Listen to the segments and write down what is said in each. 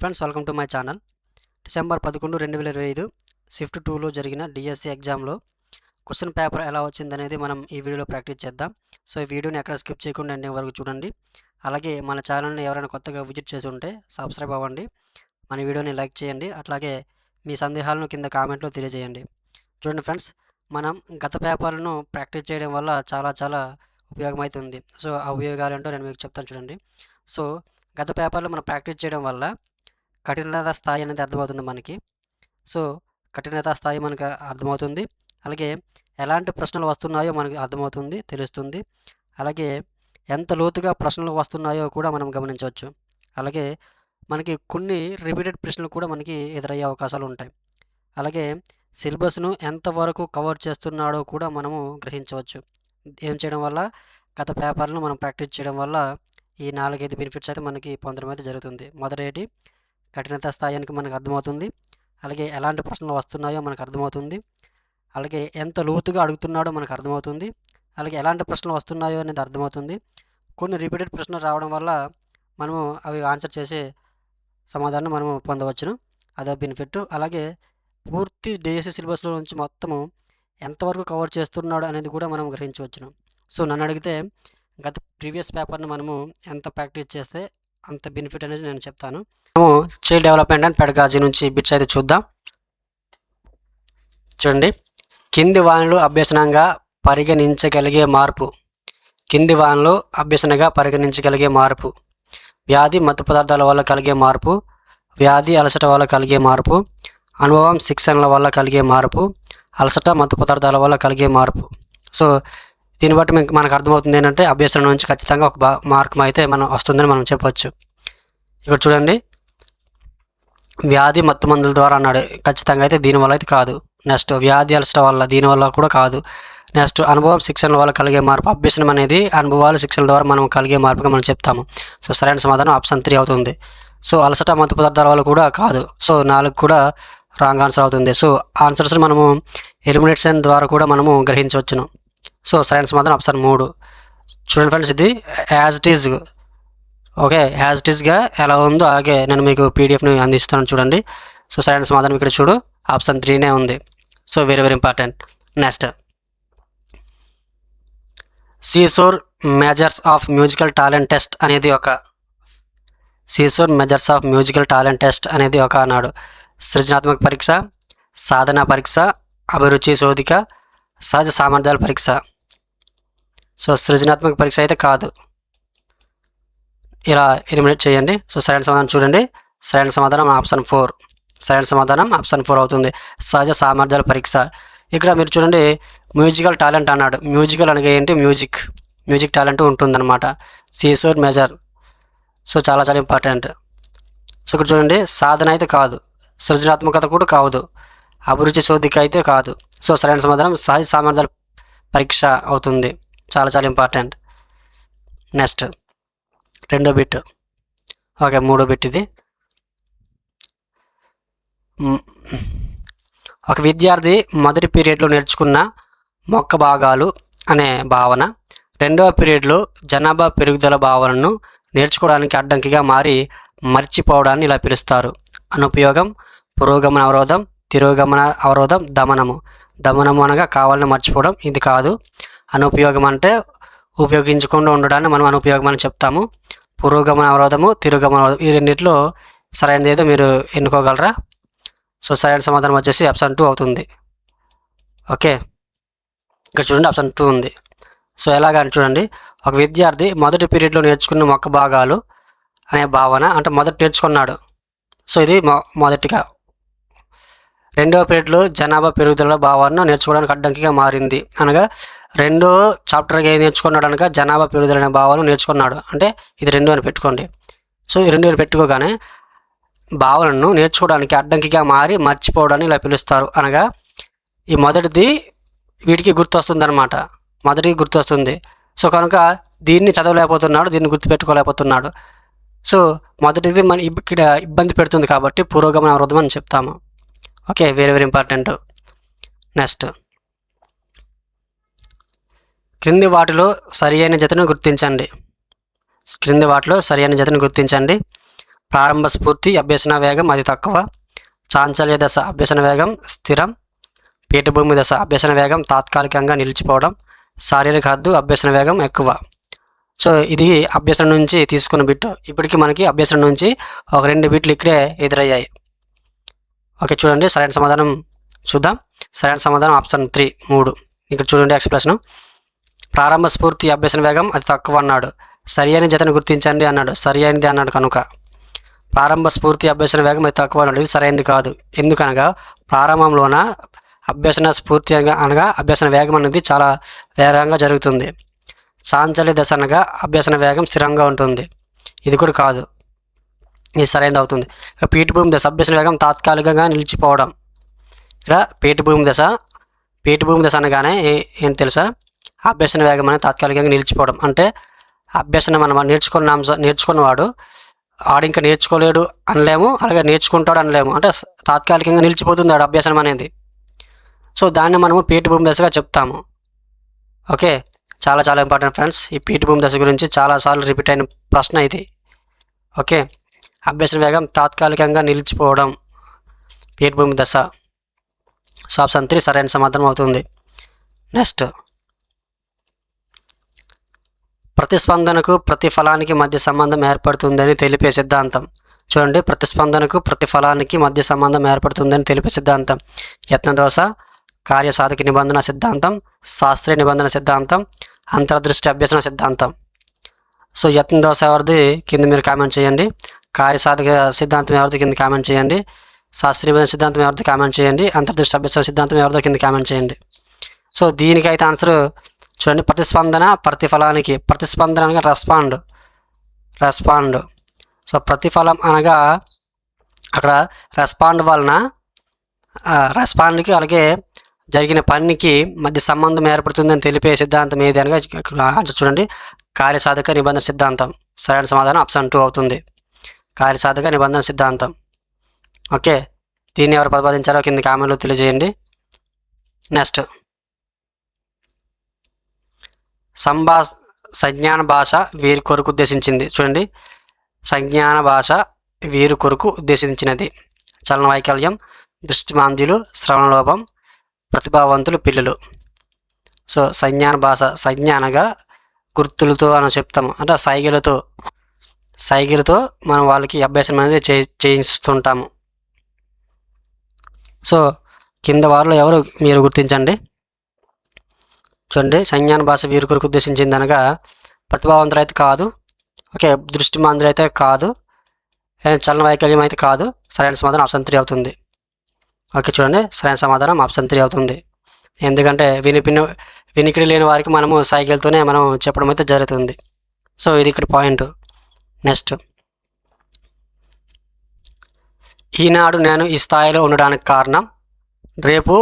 Friends welcome to my channel. December 11, 2025 shift 2లో జరిగిన DSC ఎగ్జామ్లో క్వశ్చన్ పేపర్ ఎలా వచ్చిందనేది మనం ఈ వీడియోలో ప్రాక్టీస్ చేద్దాం. సో ఈ వీడియోని ఎక్కడ స్కిప్ చేయకుండా ఎండింగ్ వరకు చూడండి. అలాగే మన ఛానల్ని ఎవరైనా కొత్తగా విజిట్ చేసి ఉంటే సబ్స్క్రైబ్ అవ్వండి, మన వీడియోని లైక్ చేయండి, అట్లాగే మీ సందేహాలను కింద కామెంట్లో తెలియజేయండి. చూడండి ఫ్రెండ్స్, మనం గత పేపర్లను ప్రాక్టీస్ చేయడం వల్ల చాలా ఉపయోగమవుతుంది. సో ఆ ఉపయోగాలు ఏంటో నేను మీకు చెప్తాను చూడండి. సో గత పేపర్లో మనం ప్రాక్టీస్ చేయడం వల్ల కఠినత స్థాయి అనేది అర్థమవుతుంది మనకి. సో కఠినత స్థాయి మనకు అర్థమవుతుంది, అలాగే ఎలాంటి ప్రశ్నలు వస్తున్నాయో మనకి అర్థమవుతుంది, తెలుస్తుంది. అలాగే ఎంత లోతుగా ప్రశ్నలు వస్తున్నాయో కూడా మనం గమనించవచ్చు. అలాగే మనకి కొన్ని రిపీటెడ్ ప్రశ్నలు కూడా మనకి ఎదురయ్యే అవకాశాలు ఉంటాయి. అలాగే సిలబస్ను ఎంతవరకు కవర్ చేస్తున్నాడో కూడా మనము గ్రహించవచ్చు. ఏం చేయడం వల్ల, గత పేపర్లను మనం ప్రాక్టీస్ చేయడం వల్ల ఈ 4-5 బెనిఫిట్స్ అయితే మనకి పొందడం అయితే జరుగుతుంది. మొదటి కఠినత స్థాయికి మనకు అర్థమవుతుంది, అలాగే ఎలాంటి ప్రశ్నలు వస్తున్నాయో మనకు అర్థమవుతుంది, అలాగే ఎంత లోతుగా అడుగుతున్నాడో మనకు అర్థమవుతుంది, అలాగే ఎలాంటి ప్రశ్నలు వస్తున్నాయో అనేది అర్థమవుతుంది. కొన్ని రిపీటెడ్ ప్రశ్నలు రావడం వల్ల మనము అవి ఆన్సర్ చేసే సమాధానం మనము పొందవచ్చును, అదో బెనిఫిట్. అలాగే పూర్తి డిఎస్సి సిలబస్లో నుంచి మొత్తము ఎంతవరకు కవర్ చేస్తున్నాడు అనేది కూడా మనం గ్రహించవచ్చును. సో నన్ను అడిగితే గత ప్రీవియస్ పేపర్ని మనము ఎంత ప్రాక్టీస్ చేస్తే అంత బెనిఫిట్ అనేది నేను చెప్తాను. మనము చైల్డ్ డెవలప్మెంట్ అండ్ పెడగాజీ నుంచి బిట్స్ అయితే చూద్దాం. చూడండి, కింది వానలు అభ్యసనంగా పరిగణించగలిగే మార్పు. కింది వానలు అభ్యసనగా పరిగణించగలిగే మార్పు: వ్యాధి, మత్తు పదార్థాల వల్ల కలిగే మార్పు, వ్యాధి, అలసట వల్ల కలిగే మార్పు, అనుభవం, శిక్షణల వల్ల కలిగే మార్పు, అలసట, మత్తు పదార్థాల వల్ల కలిగే మార్పు. సో దీన్ని బట్టి మనకు అర్థమవుతుంది ఏంటంటే అభ్యసనం నుంచి ఖచ్చితంగా ఒక మార్కు అయితే మనం వస్తుందని మనం చెప్పవచ్చు. ఇక్కడ చూడండి, వ్యాధి మత్తు మందుల ద్వారా అన్నాడు, ఖచ్చితంగా అయితే దీనివల్ల అయితే కాదు. నెక్స్ట్ వ్యాధి, అలసట వల్ల, దీనివల్ల కూడా కాదు. నెక్స్ట్ అనుభవం, శిక్షణల వల్ల కలిగే మార్పు. అభ్యసనం అనేది అనుభవాలు, శిక్షణల ద్వారా మనం కలిగే మార్పుగా మనం చెప్తాము. సో సరైన సమాధానం ఆప్షన్ 3 అవుతుంది. సో అలసట, మత్తు పదార్థాల వల్ల కూడా కాదు. సో 4 కూడా రాంగ్ ఆన్సర్ అవుతుంది. సో ఆన్సర్స్ మనము ఎలిమినేషన్ ద్వారా కూడా మనము గ్రహించవచ్చును. సో సరైన సమాధానం ఆప్షన్ 3. చూడండి ఫ్రెండ్స్, ఇది as it is, okay, as it ఈజ్గా ఎలా ఉందో అలాగే నేను మీకు పీడిఎఫ్ని అందిస్తాను చూడండి. సో సరైన సమాధానం ఇక్కడ చూడు, ఆప్షన్ 3నే ఉంది. So very important. Next, Seashore measures of musical talent test అనేది ఒక అన్నాడు. సృజనాత్మక పరీక్ష, సాధన పరీక్ష, అభిరుచి శోధిక, సహజ సామర్థ్యాల పరీక్ష. సో సృజనాత్మక పరీక్ష అయితే కాదు, ఇలా ఎలిమినేట్ చేయండి. సో సరైన సమాధానం చూడండి, సరైన సమాధానం ఆప్షన్ 4. సరైన సమాధానం ఆప్షన్ 4 అవుతుంది, సహజ సామర్థ్యాల పరీక్ష. ఇక్కడ మీరు చూడండి, మ్యూజికల్ టాలెంట్ అన్నాడు. మ్యూజికల్ అనగా ఏంటి? మ్యూజిక్ టాలెంట్ ఉంటుందన్నమాట. సీసోర్ మెజర్, సో చాలా ఇంపార్టెంట్. సో ఇక్కడ చూడండి, సాధన అయితే కాదు, సృజనాత్మకత కూడా కాదు, అభిరుచి శోధిక అయితే కాదు. సో సరైన సమాధానం సహజ సామర్థ్యాల పరీక్ష అవుతుంది, చాలా ఇంపార్టెంట్. నెక్స్ట్, రెండో బిట్, ఓకే, మూడో బిట్ ఇది. ఒక విద్యార్థి మొదటి పీరియడ్లో నేర్చుకున్న మొక్క భాగాలు అనే భావన రెండవ పీరియడ్లో జనాభా పెరుగుదల భావనను నేర్చుకోవడానికి అడ్డంకిగా మారి మర్చిపోవడాన్ని ఇలా పిలుస్తారు. అనుపయోగం, పురోగమన అవరోధం, తిరోగమన అవరోధం, దమనము అనగా కావాలని మర్చిపోవడం, ఇది కాదు. అనుపయోగం అంటే ఉపయోగించకుండా ఉండడాన్ని మనం అనుపయోగం అని చెప్తాము. పురోగమన అవరోధము, తిరోగమన అవరోధం, ఈ రెండింటిలో సరైనది ఏదో మీరు ఎన్నుకోగలరా? సో సరైన సమాధానం వచ్చేసి ఆప్షన్ 2 అవుతుంది. ఓకే, ఇక్కడ చూడండి, ఆప్షన్ 2 ఉంది. సో ఎలాగని చూడండి, ఒక విద్యార్థి మొదటి పీరియడ్లో నేర్చుకున్న మొక్క భాగాలు అనే భావన అంటే మొదట నేర్చుకున్నాడు. సో ఇది మొదటిగా. రెండవ పీరియడ్లో జనాభా పెరుగుదల భావాన్ని నేర్చుకోవడానికి అడ్డంకిగా మారింది అనగా రెండో చాప్టర్గా ఏం నేర్చుకున్నాడు అనగా జనాభా పెరుగుదల అనే భావన నేర్చుకున్నాడు, అంటే ఇది 2 అని పెట్టుకోండి. సో ఈ 2 అని పెట్టుకోగానే భావనను నేర్చుకోవడానికి అడ్డంకిగా మారి మర్చిపోవడాన్ని ఇలా పిలుస్తారు. అనగా ఈ మొదటిది వీటికి గుర్తొస్తుంది అనమాట, మొదటికి గుర్తొస్తుంది. సో కనుక దీన్ని చదవలేకపోతున్నాడు, దీన్ని గుర్తుపెట్టుకోలేకపోతున్నాడు. సో మొదటిది మన ఇక్కడ ఇబ్బంది పెడుతుంది కాబట్టి పురోగమన అవరోధం అని చెప్తాము. Okay, very important. నెక్స్ట్, క్రింది వాటిలో సరి అయిన జతను గుర్తించండి. ప్రారంభ స్ఫూర్తి అభ్యసన వేగం అతి తక్కువ, చాంచల్య దశ అభ్యసన వేగం స్థిరం, పీఠభూమి దశ అభ్యసన వేగం తాత్కాలికంగా నిలిచిపోవడం, శారీరక హద్దు అభ్యసన వేగం ఎక్కువ. సో ఇది అభ్యసనం నుంచి తీసుకున్న బిట్. ఇప్పటికి మనకి అభ్యసనం నుంచి ఒక 2 బిట్లు ఇక్కడే ఎదురయ్యాయి. ఓకే, చూడండి సరైన సమాధానం చూద్దాం. సరైన సమాధానం ఆప్షన్ 3 3. ఇక్కడ చూడండి ఎక్స్ప్రెషన్. ప్రారంభ స్ఫూర్తి అభ్యసన వేగం అతి తక్కువ అన్నాడు. సరి అయిన జతను గుర్తించండి అన్నాడు. సరి అయినది అన్నాడు కనుక ప్రారంభ స్ఫూర్తి అభ్యసన వేగం అతి తక్కువ అన్నాడు. ఇది సరైనది కాదు. ఎందుకనగా ప్రారంభంలోన అభ్యసన స్ఫూర్తి అనగా అభ్యసన వేగం అనేది చాలా వేగంగా జరుగుతుంది. చాంచల్య దశ అనగా అభ్యసన వేగం స్థిరంగా ఉంటుంది. ఇది కూడా కాదు, ఇది సరైనది అవుతుంది. ఇక పీఠభూమి దశ అభ్యసన వేగం తాత్కాలికంగా నిలిచిపోవడం. ఇక్కడ పీఠభూమి దశ అనగానే ఏంటి తెలుసా, అభ్యసన వేగం అనేది తాత్కాలికంగా నిలిచిపోవడం. అంటే అభ్యసనం మనం నేర్చుకున్నవాడు ఇంకా నేర్చుకోలేడు అనలేము, అలాగే నేర్చుకుంటాడు అనలేము. అంటే తాత్కాలికంగా నిలిచిపోతుంది ఆడు అభ్యసనం అనేది. సో దాన్ని మనము పీఠభూమి దశగా చెప్తాము. ఓకే, చాలా చాలా ఇంపార్టెంట్ ఫ్రెండ్స్. ఈ పీఠభూమి దశ గురించి చాలాసార్లు రిపీట్ అయిన ప్రశ్న ఇది. ఓకే, అభ్యసన వేగం తాత్కాలికంగా నిలిచిపోవడం పీఠభూమి దశ. సో ఆప్షన్ 3 సరైన సమాధానం అవుతుంది. నెక్స్ట్, ప్రతిస్పందనకు ప్రతిఫలానికి మధ్య సంబంధం ఏర్పడుతుందని తెలిపే సిద్ధాంతం. చూడండి, ప్రతిస్పందనకు ప్రతిఫలానికి మధ్య సంబంధం ఏర్పడుతుందని తెలిపే సిద్ధాంతం. యత్నదోష, కార్యసాధక నిబంధన సిద్ధాంతం, శాస్త్రీయ నిబంధన సిద్ధాంతం, అంతర్దృష్టి అభ్యసన సిద్ధాంతం. సో యత్నదోష ఎవరిది కింద మీరు కామెంట్ చేయండి. కార్యసాధక సిద్ధాంతం ఎవరిది కింద కామెంట్ చేయండి. శాస్త్రీయ నిబంధన సిద్ధాంతం ఎవరిది కామెంట్ చేయండి. అంతర్దృష్టి అభ్యసన సిద్ధాంతం ఎవరిదో కింద కామెంట్ చేయండి. సో దీనికైతే ఆన్సర్ చూడండి, ప్రతిస్పందన ప్రతిఫలానికి. ప్రతిస్పందన అనగా రెస్పాండ్. సో ప్రతిఫలం అనగా అక్కడ రెస్పాండ్ వలన రెస్పాండ్కి అలాగే జరిగిన పనికి మధ్య సంబంధం ఏర్పడుతుందని తెలిపే సిద్ధాంతం ఏది అనగా ఆన్సర్ చూడండి, కార్యసాధక నిబంధన సిద్ధాంతం. సరైన సమాధానం ఆప్షన్ 2 అవుతుంది, కార్యసాధక నిబంధన సిద్ధాంతం. ఓకే, దీన్ని ఎవరు ప్రతిపాదించారో కింద కామెంట్లో తెలియజేయండి. నెక్స్ట్, సంజ్ఞాన భాష వీరి కొరకు ఉద్దేశించింది. చూడండి, సంజ్ఞాన భాష వీరి కొరకు ఉద్దేశించినది. చలన వైకల్యం, దృష్టిమాంద్యులు, శ్రవణలోపం, ప్రతిభావంతులు, పిల్లలు. సో సంజ్ఞాన భాష, సంజ్ఞ అనగా గుర్తులతో అని చెప్తాము, అంటే సైగలతో మనం వాళ్ళకి అభ్యాసం అనేది చేయిస్తుంటాము. సో కింద వారిలో ఎవరు మీరు గుర్తించండి. చూడండి, సంజ్ఞాన భాష వీరి కొరకు ఉద్దేశించింది అనగా ప్రతిభావంతులు అయితే కాదు, ఓకే, దృష్టిమాంద్యులు అయితే కాదు, చలన వైకల్యం అయితే కాదు. సరైన సమాధానం ఆప్షన్ 3 అవుతుంది. ఓకే, చూడండి సరైన సమాధానం ఆప్షన్ 3 అవుతుంది. ఎందుకంటే వినికిడి లేని వారికి మనము సైకిల్తోనే మనం చెప్పడం అయితే జరుగుతుంది. సో ఇది ఇక్కడ పాయింట్. నెక్స్ట్, ఈనాడు నేను ఈ స్థాయిలో ఉండడానికి కారణం, రేపు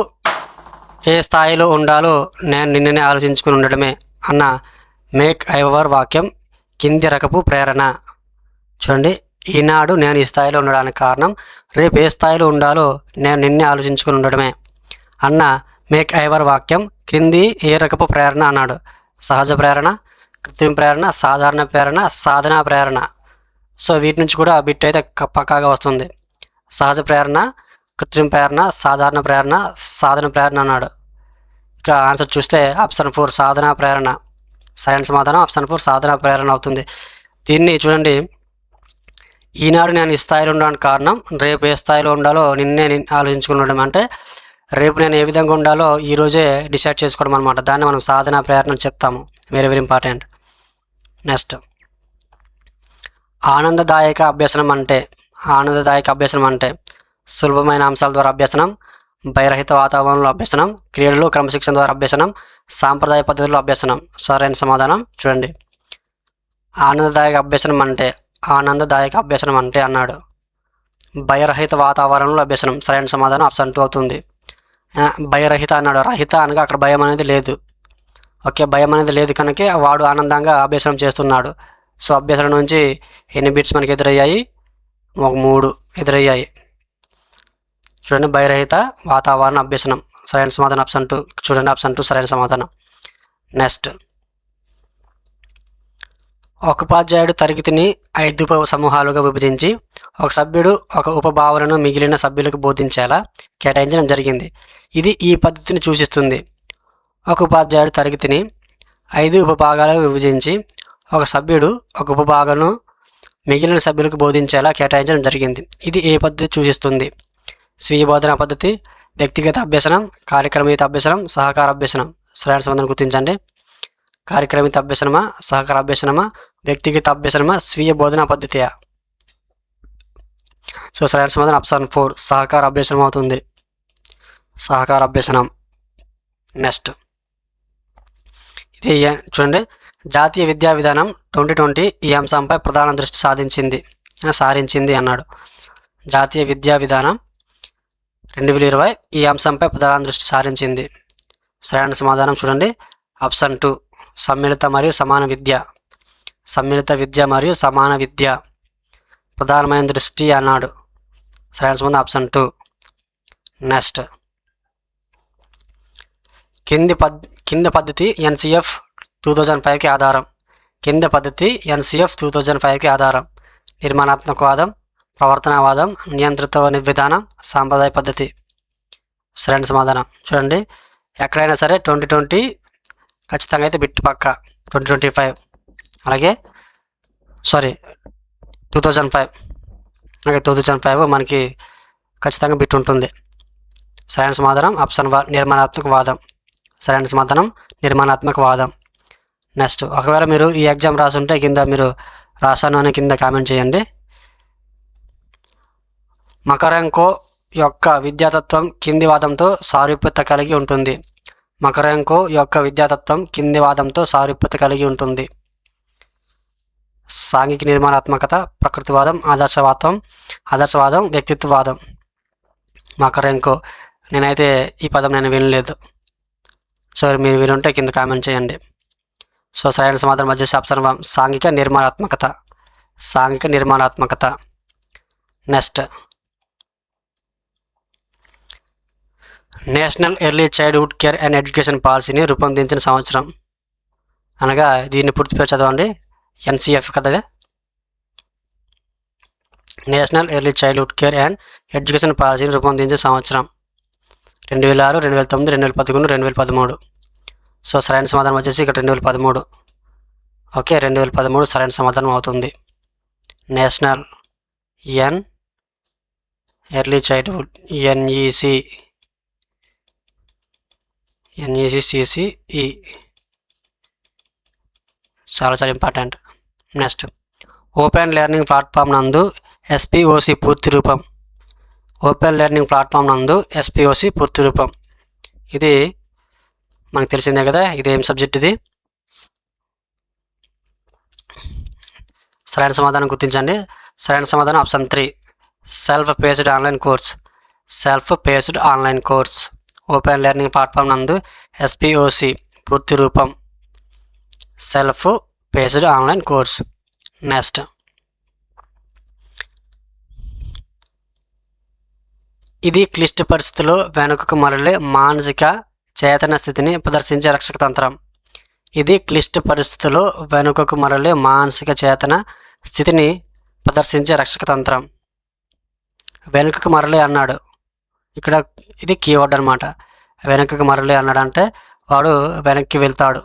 ఏ స్థాయిలో ఉండాలో నేను నిన్ననే ఆలోచించుకుని ఉండడమే అన్న మేక్ ఐవర్ వాక్యం కింది రకపు ప్రేరణ. చూడండి, ఈనాడు నేను ఈ స్థాయిలో ఉండడానికి కారణం, రేపు ఏ స్థాయిలో ఉండాలో నేను నిన్నే ఆలోచించుకుని ఉండడమే అన్న మేక్ ఐవర్ వాక్యం క్రింది ఏ రకపు ప్రేరణ అన్నాడు. సహజ ప్రేరణ, కృత్రిమ ప్రేరణ, సాధారణ ప్రేరణ, సాధనా ప్రేరణ. సో వీటి నుంచి కూడా బిట్ అయితే పక్కాగా వస్తుంది. సహజ ప్రేరణ, కృత్రిమ ప్రేరణ, సాధారణ ప్రేరణ, సాధన ప్రేరణ అన్నాడు. ఇక్కడ ఆన్సర్ చూస్తే ఆప్షన్ 4 సాధనా ప్రేరణ. సరైన సమాధానం ఆప్షన్ 4 సాధనా ప్రేరణ అవుతుంది. దీన్ని చూడండి, ఈనాడు నేను ఈ స్థాయిలో ఉండడానికి కారణం, రేపు ఏ స్థాయిలో ఉండాలో నిన్నే ఆలోచించుకునడం. అంటే రేపు నేను ఏ విధంగా ఉండాలో ఈరోజే డిసైడ్ చేసుకోవడం అనమాట. దాన్ని మనం సాధనా ప్రేరణ చెప్తాము. Very very important. నెక్స్ట్, ఆనందదాయక అభ్యసనం అంటే సులభమైన అంశాల ద్వారా అభ్యసనం, భయరహిత వాతావరణంలో అభ్యసనం, క్రీడలు క్రమశిక్షణ ద్వారా అభ్యసనం, సాంప్రదాయ పద్ధతుల్లో అభ్యసనం. సరైన సమాధానం చూడండి, ఆనందదాయక అభ్యసనం అంటే అన్నాడు భయరహిత వాతావరణంలో అభ్యసనం. సరైన సమాధానం ఆప్షన్ 2 అవుతుంది. భయరహిత అన్నాడు, రహిత అనగా అక్కడ భయం అనేది లేదు. ఓకే, భయం అనేది లేదు కనుక వాడు ఆనందంగా అభ్యసనం చేస్తున్నాడు. సో అభ్యసనం నుంచి ఎన్ని బిట్స్ మనకి ఎదురయ్యాయి? 3 ఎదురయ్యాయి. చూడండి, భయరహిత వాతావరణ అభ్యసనం. సరైన సమాధానం ఆప్షన్ 2. చూడండి, ఆప్షన్ 2 సరైన సమాధానం. నెక్స్ట్, ఒక ఉపాధ్యాయుడు తరగతిని 5 ఉప సమూహాలుగా విభజించి ఒక సభ్యుడు ఒక ఉపభావనను మిగిలిన సభ్యులకు బోధించేలా కేటాయించడం జరిగింది. ఇది ఈ పద్ధతిని సూచిస్తుంది. ఒక ఉపాధ్యాయుడు తరగతిని 5 ఉపభాగాలుగా విభజించి ఒక సభ్యుడు ఒక ఉపభాగాలను మిగిలిన సభ్యులకు బోధించేలా కేటాయించడం జరిగింది. ఇది ఏ పద్ధతి సూచిస్తుంది? స్వీయ బోధనా పద్ధతి, వ్యక్తిగత అభ్యసనం, కార్యక్రమీత అభ్యసనం, సహకార అభ్యసనం. సరైన సమాధానం గుర్తించండి. కార్యక్రమీత అభ్యసనమా, సహకార అభ్యసనమా, వ్యక్తిగత అభ్యసనమా, స్వీయ బోధనా పద్ధతియా? సో సరైన సమాధానం ఆప్షన్ 4 సహకార అభ్యసనం అవుతుంది. సహకార అభ్యసనం. నెక్స్ట్ ఇది చూడండి, జాతీయ విద్యా విధానం 2020 ఈ అంశంపై ప్రధాన దృష్టి సారించింది అన్నాడు. జాతీయ విద్యా విధానం 2020 ఈ అంశంపై ప్రధాన దృష్టి సారించింది. సరైన సమాధానం చూడండి ఆప్షన్ 2 సమ్మిళిత మరియు సమాన విద్య. సమ్మిళిత విద్య మరియు సమాన విద్య ప్రధానమైన దృష్టి అన్నాడు. సరైన సమాధానం ఆప్షన్ 2. నెక్స్ట్ కింద పద్ధతి NCF 2005కి ఆధారం. కింద పద్ధతి NCF 2005కి ఆధారం. నిర్మాణాత్మకవాదం, ప్రవర్తనవాదం, నియంత్రిత విధానం, సాంప్రదాయ పద్ధతి. సరైన సమాధానం చూడండి, ఎక్కడైనా సరే 2020 ఖచ్చితంగా అయితే బిట్టు పక్క. 2025 అలాగే 2005 మనకి ఖచ్చితంగా బిట్ ఉంటుంది. సరైన సమాధానం ఆప్షన్ 1 నిర్మాణాత్మకవాదం. సరైన సమాధానం నిర్మాణాత్మకవాదం. నెక్స్ట్ ఒకవేళ మీరు ఈ ఎగ్జామ్ రాసుంటే కింద మీరు రాశాను అని కింద కామెంట్ చేయండి. మకరెంకో యొక్క విద్యాతత్వం కింది వాదంతో సారూప్యత కలిగి ఉంటుంది. మకరెంకో యొక్క విద్యాతత్వం కింది వాదంతో సారూప్యత కలిగి ఉంటుంది. సాంఘిక నిర్మాణాత్మకత, ప్రకృతివాదం, ఆదర్శవాదం, వ్యక్తిత్వవాదం. మకరెంకో నేనైతే ఈ పదం నేను వినలేదు. సో మీరు వినుంటే కింద కామెంట్ చేయండి. సో సరైన సమాధానం వచ్చేసి ఆప్షన్ 1 సాంఘిక నిర్మాణాత్మకత. Next national early childhood care and education పాలసీని రూపొందించిన సంవత్సరం. అనగా దీన్ని పూర్తి పేరు చదవండి. NCF కదా. National early childhood care and education పాలసీని రూపొందించిన సంవత్సరం 2006, 2009, 2011, 2013. సో సరైన సమాధానం వచ్చేసి ఇక్కడ 2013. ఓకే, 2013 సరైన సమాధానం అవుతుంది. నేషనల్ ఎర్లీ చైల్డ్హుడ్ NECCE చాలా important. Next open learning platform నందు SPOC పూర్తి రూపం. ఓపెన్ లెర్నింగ్ ప్లాట్ఫామ్ నందు SPOC పూర్తి రూపం. ఇది మనకు తెలిసిందే కదా. ఇది ఏం సబ్జెక్ట్ ఇది? సరైన సమాధానం గుర్తించండి. సరైన సమాధానం option 3 self paced online course. Open learning platform నందు SPOC పూర్తి రూపం self paced online course. Next ఇది క్లిష్ట పరిస్థితుల్లో వెనుకకు మరలే మానసిక చేతన స్థితిని ప్రదర్శించే రక్షక తంత్రం. ఇది క్లిష్ట పరిస్థితుల్లో వెనుకకు మరలే మానసిక చేతన స్థితిని ప్రదర్శించే రక్షక తంత్రం. వెనుకకు మరలే అన్నాడు ఇక్కడ, ఇది కీవర్డ్ అనమాట. వెనుకకు మరలే అన్నాడంటే వాడు వెనక్కి వెళ్తాడు.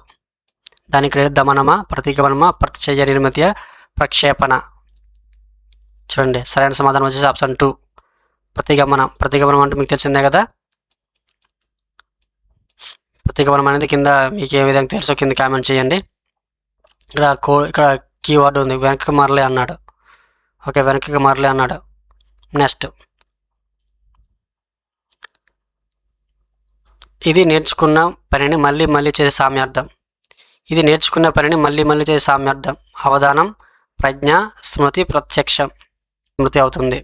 దానికి దమనమా, ప్రతిగమనమా, ప్రతిచర్య నిర్మితియ, ప్రక్షేపణ. చూడండి సరైన సమాధానం వచ్చేసి ఆప్షన్ 2 ప్రతిగమనం అంటే మీకు తెలిసిందే కదా. ప్రతిగమనం అనేది కింద మీకు ఏ విధంగా తెలుసో కింద కామెంట్ చేయండి. ఇక్కడ కీవర్డ్ ఉంది, వెనక్కి మరలే అన్నాడు. ఓకే, వెనక్కి మరలే అన్నాడు. నెక్స్ట్ ఇది నేర్చుకున్న పనిని మళ్ళీ మళ్ళీ చేసే సామ్యార్థం. ఇది నేర్చుకున్న పనిని మళ్ళీ మళ్ళీ చేసే సామ్యార్థం. అవధానం, ప్రజ్ఞ, స్మృతి, ప్రత్యక్షం. స్మృతి అవుతుంది.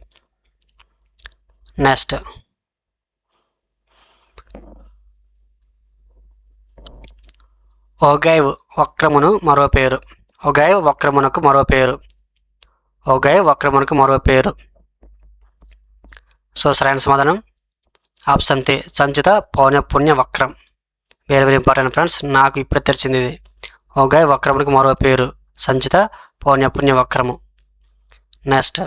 నెక్స్ట్ ఓగైవ్ వక్రమును మరో పేరు. ఓగైవ్ వక్రమునకు మరో పేరు. సో సరైన సమాధానం ఆప్షన్ 3 సంచిత పౌనఃపున్య వక్రం. వెరీ వెరీ ఇంపార్టెంట్ ఫ్రెండ్స్, నాకు ఇప్పుడే తెలిసింది ఇది. ఓగైవ్ వక్రమునకు మరో పేరు సంచిత పౌనఃపున్య వక్రము. నెక్స్ట్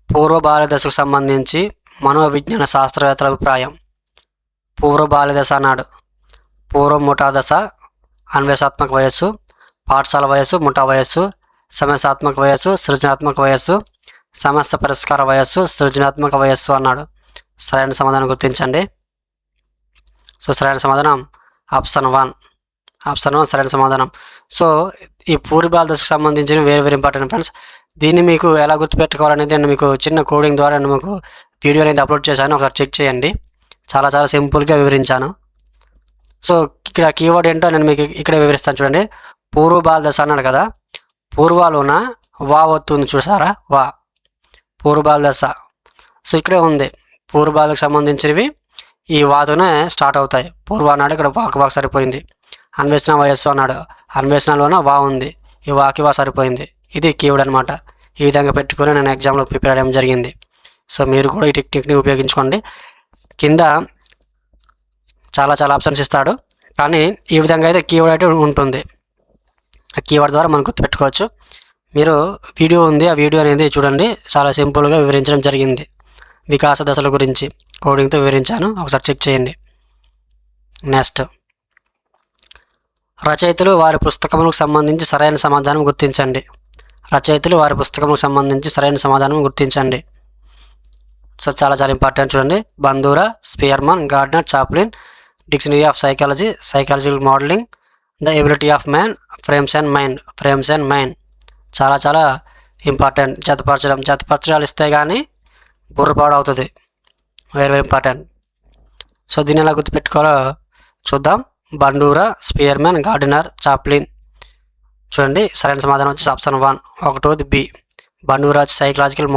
పూర్వ బాల్య దశకు సంబంధించి మనోవిజ్ఞాన శాస్త్రవేత్తల అభిప్రాయం. పూర్వ బాల్య దశ అన్నాడు. పూర్వ ముఠా దశ అన్వేషాత్మక వయస్సు, పాఠశాల వయస్సు ముఠా వయస్సు, సమస్యాత్మక వయస్సు సృజనాత్మక వయస్సు, సమస్య పరిష్కార వయస్సు సృజనాత్మక వయస్సు అన్నాడు. సరైన సమాధానం గుర్తించండి. సో సరైన సమాధానం ఆప్షన్ 1 సరైన సమాధానం. సో ఈ పూర్వ బాల్య దశకు సంబంధించిన వెరీ ఇంపార్టెంట్ ఫ్రెండ్స్. దీన్ని మీకు ఎలా గుర్తుపెట్టుకోవాలనేది నేను మీకు చిన్న కోడింగ్ ద్వారా నేను మీకు వీడియో అనేది అప్లోడ్ చేశాను, ఒకసారి చెక్ చేయండి. చాలా సింపుల్గా వివరించాను. సో ఇక్కడ కీవర్డ్ ఏంటో నేను మీకు ఇక్కడ వివరిస్తాను చూడండి. పూర్వ బాల్య దశ అన్నాడు కదా, పూర్వాలోన వా వస్తుంది చూసారా, వా పూర్వ బాల్య దశ. సో ఇక్కడే ఉంది పూర్వ బాల్యకు సంబంధించినవి ఈ వాతోనే స్టార్ట్ అవుతాయి. పూర్వ అన్నాడు, ఇక్కడ వాకు సరిపోయింది. అన్వేషణ వయస్సు అన్నాడు, అన్వేషణలోన వా ఉంది, ఈ వాకి వా సరిపోయింది. ఇది కీవర్డ్ అనమాట. ఈ విధంగా పెట్టుకొని నేను ఎగ్జామ్లో ప్రిపేర్ అవ్వడం జరిగింది. సో మీరు కూడా ఈ టెక్నిక్ని ఉపయోగించుకోండి. కింద చాలా ఆప్షన్స్ ఇస్తాడు, కానీ ఈ విధంగా అయితే కీవర్డ్ అయితే ఉంటుంది. ఆ కీవర్డ్ ద్వారా మనం గుర్తుపెట్టుకోవచ్చు. మీరు వీడియో ఉంది, ఆ వీడియో అనేది చూడండి, చాలా సింపుల్గా వివరించడం జరిగింది. వికాస దశల గురించి కోడింగ్తో వివరించాను, ఒకసారి చెక్ చేయండి. నెక్స్ట్ రచయితలు వారి పుస్తకములకు సంబంధించి సరైన సమాధానం గుర్తించండి. రచయితలు వారి పుస్తకములకు సంబంధించి సరైన సమాధానం గుర్తించండి. సో చాలా ఇంపార్టెంట్ చూడండి. బందూరా, Spearman, Gardner, Chaplin, dictionary of psychology, psychological modelling, the ability of man, frames and mind. చాలా ఇంపార్టెంట్. జతపరచడాలు ఇస్తే కానీ బుర్రపాడు అవుతుంది. Very important. సో దీన్ని ఎలా గుర్తుపెట్టుకోవాలో చూద్దాం. Bandura, Spearman, Gardner, Chaplin. చూడండి సరైన సమాధానం వచ్చేసి ఆప్షన్ 1. ఒకటోది B, Bandura psychological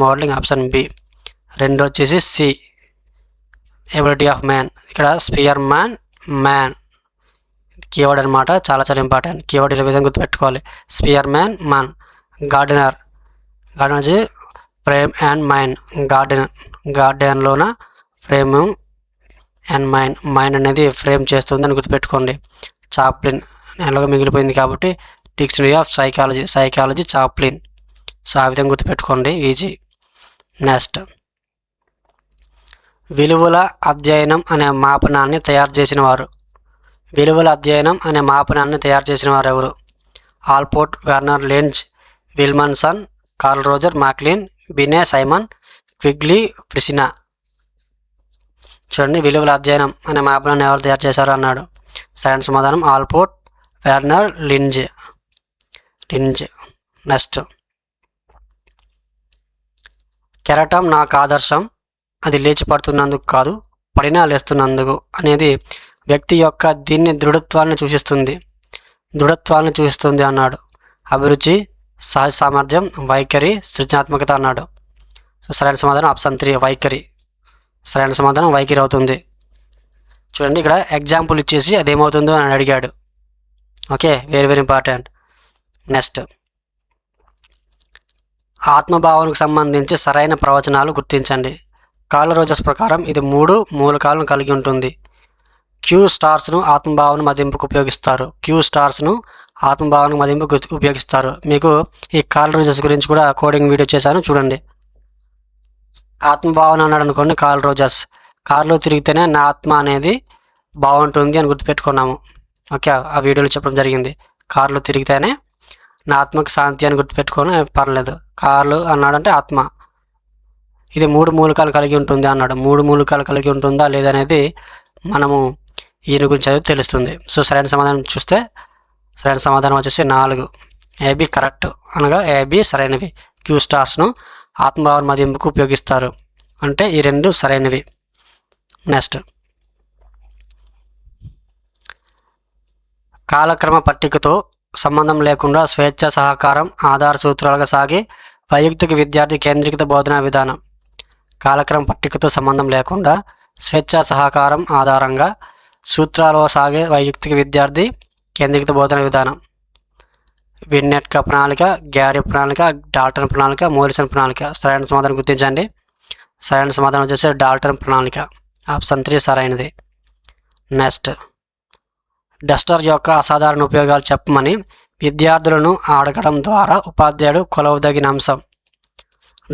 modelling option B. రెండు వచ్చేసి సి, ఎబిలిటీ ఆఫ్ మ్యాన్. ఇక్కడ స్పియర్మన్ మ్యాన్ కీవర్డ్ అనమాట, చాలా ఇంపార్టెంట్. కీవర్డ్ ఇలా విధంగా గుర్తుపెట్టుకోవాలి. Spearman man. గార్డెనర్ వచ్చి ఫ్రేమ్ అండ్ మైండ్. గార్డెన్లోన ఫ్రేమ్ అండ్ మైండ్ అనేది ఫ్రేమ్ చేస్తుందని గుర్తుపెట్టుకోండి. చాప్లిన్ ఎలాగో మిగిలిపోయింది కాబట్టి dictionary of psychology Chaplin. So ఆ విధంగా గుర్తుపెట్టుకోండి, ఈజీ. నెక్స్ట్ విలువల అధ్యయనం అనే మాపనాన్ని తయారు చేసిన వారు ఎవరు? Allport, Werner Lenz, Williamson, Carl Roger Maclean, Binet Simon, Quigley, Frisina. చూడండి విలువల అధ్యయనం అనే మాపనాన్ని ఎవరు తయారు చేశారు అన్నాడు. సరైన సమాధానం ఆల్పోర్ట్, వెర్నర్ లింజ్. నెక్స్ట్ కెరటం నాకు ఆదర్శం, అది లేచి పడుతున్నందుకు కాదు, పడినా లేస్తున్నందుకు అనేది వ్యక్తి యొక్క దృఢత్వాన్ని సూచిస్తుంది అన్నాడు. అభిరుచి, సహజ సామర్థ్యం, వైఖరి, సృజనాత్మకత అన్నాడు. సో సరైన సమాధానం ఆప్షన్ 3 వైఖరి. సరైన సమాధానం వైఖరి అవుతుంది. చూడండి ఇక్కడ ఎగ్జాంపుల్ ఇచ్చేసి అదేమవుతుందో అని అడిగాడు. Okay, very important. నెక్స్ట్ ఆత్మభావనకు సంబంధించి సరైన ప్రవచనాలు గుర్తించండి. కార్ల్ రోజర్స్ ప్రకారం ఇది 3 మూలకాలను కలిగి ఉంటుంది. క్యూ స్టార్స్ను ఆత్మభావన మదింపుకు ఉపయోగిస్తారు. మీకు ఈ కార్ల్ రోజర్స్ గురించి కూడా కోడింగ్ వీడియో చేశాను, చూడండి. ఆత్మభావన అన్నాడు అనుకోండి కార్ల్ రోజర్స్. కార్లో తిరిగితేనే నా ఆత్మ అనేది బాగుంటుంది అని గుర్తుపెట్టుకున్నాము. ఓకే, ఆ వీడియోలో చెప్పడం జరిగింది. కార్లో తిరిగితేనే నా ఆత్మకు శాంతి అని గుర్తుపెట్టుకొని పర్లేదు. కార్లు అన్నాడంటే ఆత్మ ఇది 3 మూలకాలు కలిగి ఉంటుంది అన్నాడు. 3 మూలకాలు కలిగి ఉంటుందా లేదనేది మనము ఈయన గురించి చదివి తెలుస్తుంది. సో సరైన సమాధానం చూస్తే సరైన సమాధానం వచ్చేసి 4 ఏబి కరెక్ట్, అనగా ఏబి సరైనవి. క్యూ స్టార్స్ను ఆత్మభావన మదింపుకు ఉపయోగిస్తారు అంటే ఈ 2 సరైనవి. నెక్స్ట్ కాలక్రమ పట్టికతో సంబంధం లేకుండా స్వేచ్ఛ సహకారం ఆధార సూత్రాలుగా సాగే వైయక్తిక విద్యార్థి కేంద్రీకృత బోధనా విధానం. కాలక్రమ పట్టికతో సంబంధం లేకుండా స్వేచ్ఛ సహకారం ఆధారంగా సూత్రాలలో సాగే వైయక్తిక విద్యార్థి కేంద్రీకృత బోధన విధానం. విన్నెట్కా ప్రణాళిక, గ్యారీ ప్రణాళిక, డాల్టన్ ప్రణాళిక, మోరిసన్ ప్రణాళిక. సరైన సమాధానం గుర్తించండి. సరైన సమాధానం వచ్చేసి డాల్టన్ ప్రణాళిక ఆప్షన్ 3 సరైనది. నెక్స్ట్ డస్టర్ యొక్క అసాధారణ ఉపయోగాలు చెప్పమని విద్యార్థులను అడగడం ద్వారా ఉపాధ్యాయుడు కొలవదగిన అంశం.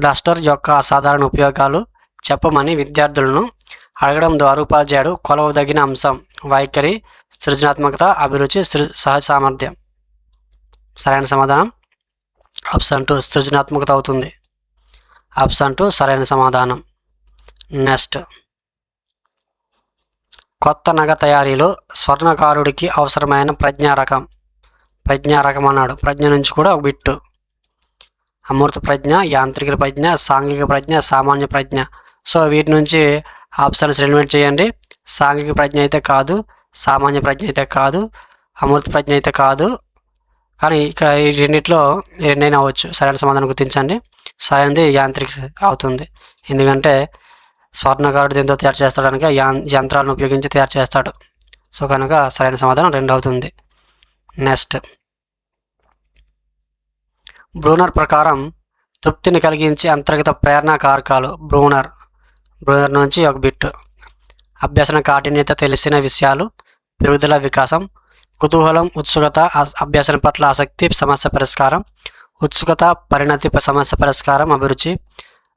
డస్టర్ యొక్క అసాధారణ ఉపయోగాలు చెప్పమని విద్యార్థులను అడగడం ద్వారా ఉపాధ్యాయుడు కొలవదగిన అంశం. వైఖరి, సృజనాత్మకత, అభిరుచి, సహజ సామర్థ్యం. సరైన సమాధానం ఆప్షన్ 2 సృజనాత్మకత అవుతుంది. ఆప్షన్ 2 సరైన సమాధానం. నెక్స్ట్, కొత్త నగ తయారీలో స్వర్ణకారుడికి అవసరమైన ప్రజ్ఞారకం అన్నాడు. ప్రజ్ఞ నుంచి కూడా ఒక బిట్టు. అమూర్త ప్రజ్ఞ, యాంత్రిక ప్రజ్ఞ, సాంఘిక ప్రజ్ఞ, సామాన్య ప్రజ్ఞ. సో వీటి నుంచి ఆప్షన్స్ ఎలిమినేట్ చేయండి. సాంఘిక ప్రజ్ఞ అయితే కాదు, సామాన్య ప్రజ్ఞ అయితే కాదు, అమూర్త ప్రజ్ఞ అయితే కాదు. కానీ ఇక్కడ ఈ రెండిట్లో రెండైనా అవ్వచ్చు. సరైన సమాధానం గుర్తించండి. సరైనది యాంత్రిక అవుతుంది. ఎందుకంటే స్వర్ణకారుడు దీంతో తయారు చేస్తాడు కనుక యంత్రాలను ఉపయోగించి తయారు చేస్తాడు. సో కనుక సరైన సమాధానం 2 అవుతుంది. నెక్స్ట్, బ్రూనర్ ప్రకారం తృప్తిని కలిగించే అంతర్గత ప్రేరణ కారకాలు. బ్రూనర్ నుంచి ఒక బిట్. అభ్యసన కాఠిన్యత, తెలిసిన విషయాలు, పెరుగుదల, వికాసం, కుతూహలం, ఉత్సుకత, అభ్యసనం పట్ల ఆసక్తి, సమస్య పరిష్కారం, ఉత్సుకత, పరిణతి, సమస్య పరిష్కారం, అభిరుచి,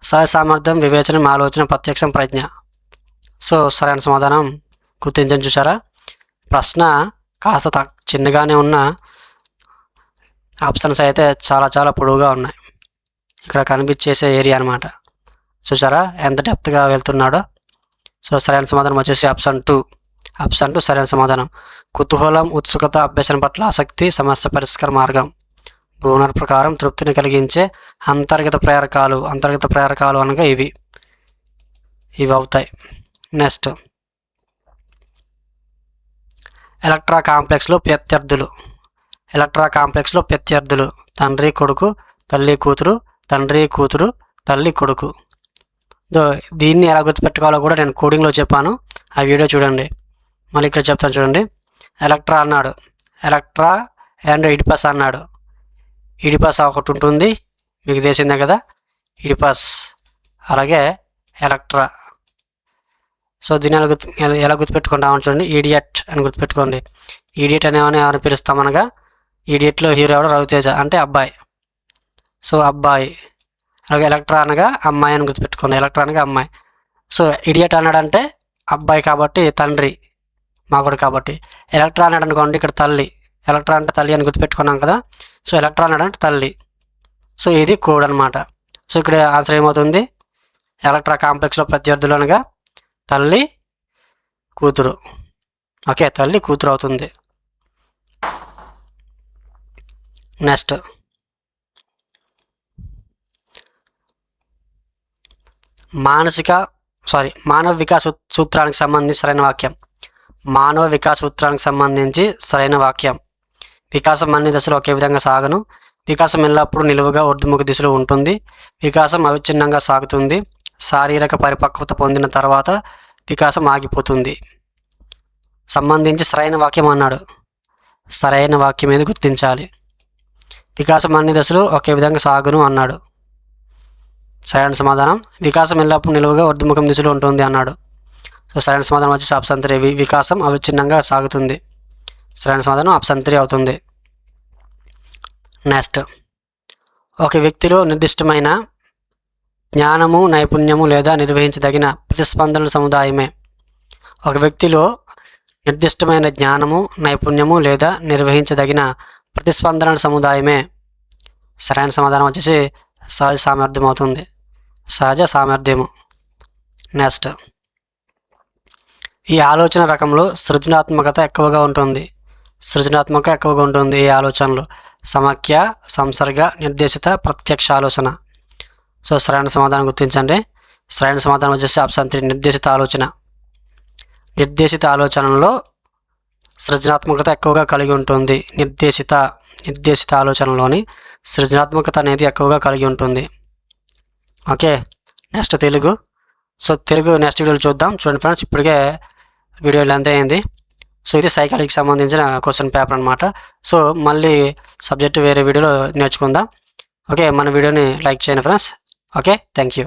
సహజ సామర్థ్యం, వివేచనం, ఆలోచన, ప్రత్యక్షం, ప్రజ్ఞ. సో సరైన సమాధానం గుర్తించని. చూసారా, ప్రశ్న కాస్త చిన్నగానే ఉన్న ఆప్షన్స్ అయితే చాలా పొడవుగా ఉన్నాయి. ఇక్కడ కనిపించేసే ఏరియా అనమాట. చూసారా ఎంత డెప్త్గా వెళ్తున్నాడో. సో సరైన సమాధానం వచ్చేసి ఆప్షన్ 2 సరైన సమాధానం. కుతూహలం, ఉత్సుకత, అభ్యసనం పట్ల ఆసక్తి, సమస్య పరిష్కార మార్గం. బ్రూనర్ ప్రకారం తృప్తిని కలిగించే అంతర్గత ప్రేరకాలు అనగా ఇవి అవుతాయి. నెక్స్ట్, ఎలక్ట్రా కాంప్లెక్స్లో ప్రత్యర్థులు తండ్రి కొడుకు, తల్లి కూతురు, తండ్రి కూతురు, తల్లి కొడుకు. దీన్ని ఎలా గుర్తుపెట్టుకోవాలో కూడా నేను కోడింగ్లో చెప్పాను. ఆ వీడియో చూడండి. మళ్ళీ ఇక్కడ చెప్తాను చూడండి. ఎలక్ట్రా అన్నాడు, ఎలక్ట్రా అండ్ ఇడిపస్ అన్నాడు. ఇడిపస్ ఒకటి ఉంటుంది, మీకు తెలిసిందే కదా, ఇడిపస్. అలాగే ఎలక్ట్రా. సో దీన్ని ఎలా గుర్తుపెట్టుకుంటామని చూడండి. ఈడియట్ అని గుర్తుపెట్టుకోండి. ఈడియట్ అనేవాని ఎవరిని పిలుస్తామనగా, ఈడియట్లో హీరో ఎవరు? రవితేజ, అంటే అబ్బాయి. సో అబ్బాయి. అలాగే ఎలక్ట్రా అనగా అమ్మాయి అని గుర్తుపెట్టుకోండి. ఎలక్ట్రా అనగా అమ్మాయి. సో ఇడియట్ అన్నాడంటే అబ్బాయి కాబట్టి తండ్రి, మాకుడు కాబట్టి. ఎలక్ట్రా అన్నాడు అనుకోండి, ఇక్కడ తల్లి. ఎలక్ట్రా అంటే తల్లి అని గుర్తుపెట్టుకున్నాం కదా. సో ఎలక్ట్రా అన్నాడంటే తల్లి. సో ఇది కోడ్ అనమాట. సో ఇక్కడ ఆన్సర్ ఏమవుతుంది? ఎలక్ట్రా కాంప్లెక్స్లో ప్రత్యర్థులు అనగా తల్లి కూతురు. ఓకే, తల్లి కూతురు అవుతుంది. నెక్స్ట్, మానవ వికాస సూత్రానికి సంబంధించి సరైన వాక్యం. మానవ వికాస సూత్రానికి సంబంధించి సరైన వాక్యం. వికాసం అన్ని దశలు ఒకే విధంగా సాగను. వికాసం ఎల్లప్పుడూ నిలువుగా ఊర్ధ్వముఖ దిశలో ఉంటుంది. వికాసం అవిచ్ఛిన్నంగా సాగుతుంది. శారీరక పరిపక్వత పొందిన తర్వాత వికాసం ఆగిపోతుంది. సంబంధించి సరైన వాక్యం అన్నాడు. సరైన వాక్యం ఏది గుర్తించాలి. వికాసం అన్ని దశలు ఒకే విధంగా సాగును అన్నాడు. సరైన సమాధానం వికాసం ఎల్లప్పుడూ నిలువుగా ఊర్ధ్వముఖం దిశలో ఉంటుంది అన్నాడు. సో సరైన సమాధానం వచ్చేసి ఆప్షన్ 3. వికాసం అవిచ్ఛిన్నంగా సాగుతుంది. సరైన సమాధానం ఆప్షన్ 3 అవుతుంది. నెక్స్ట్, ఒక వ్యక్తిలో నిర్దిష్టమైన జ్ఞానము, నైపుణ్యము లేదా నిర్వహించదగిన ప్రతిస్పందనల సముదాయమే. ఒక వ్యక్తిలో నిర్దిష్టమైన జ్ఞానము, నైపుణ్యము లేదా నిర్వహించదగిన ప్రతిస్పందనల సముదాయమే. సరైన సమాధానం వచ్చేసి సహజ సామర్థ్యం అవుతుంది. సహజ సామర్థ్యము. నెక్స్ట్, ఈ ఆలోచన రకంలో సృజనాత్మకత ఎక్కువగా ఉంటుంది. ఈ ఆలోచనలో సమాఖ్య, సంసర్గ, నిర్దేశిత, ప్రత్యక్ష ఆలోచన. సో సరైన సమాధానం గుర్తించండి. సరైన సమాధానం వచ్చేసి ఆప్షన్ 3 నిర్దేశిత ఆలోచన. నిర్దేశిత ఆలోచనలో సృజనాత్మకత ఎక్కువగా కలిగి ఉంటుంది. నిర్దేశిత ఆలోచనలోని సృజనాత్మకత అనేది ఎక్కువగా కలిగి ఉంటుంది. Okay, next Telugu. So Telugu next వీడియోలో చూద్దాం. చూడండి ఫ్రెండ్స్, ఇప్పటికే వీడియో లెంత్ అయింది. సో ఇది సైకాలజీకి సంబంధించిన క్వశ్చన్ పేపర్ అనమాట. సో మళ్ళీ సబ్జెక్ట్ వేరే వీడియోలో నేర్చుకుందాం. ఓకే, మన వీడియోని లైక్ చేయండి ఫ్రెండ్స్. Okay, thank you.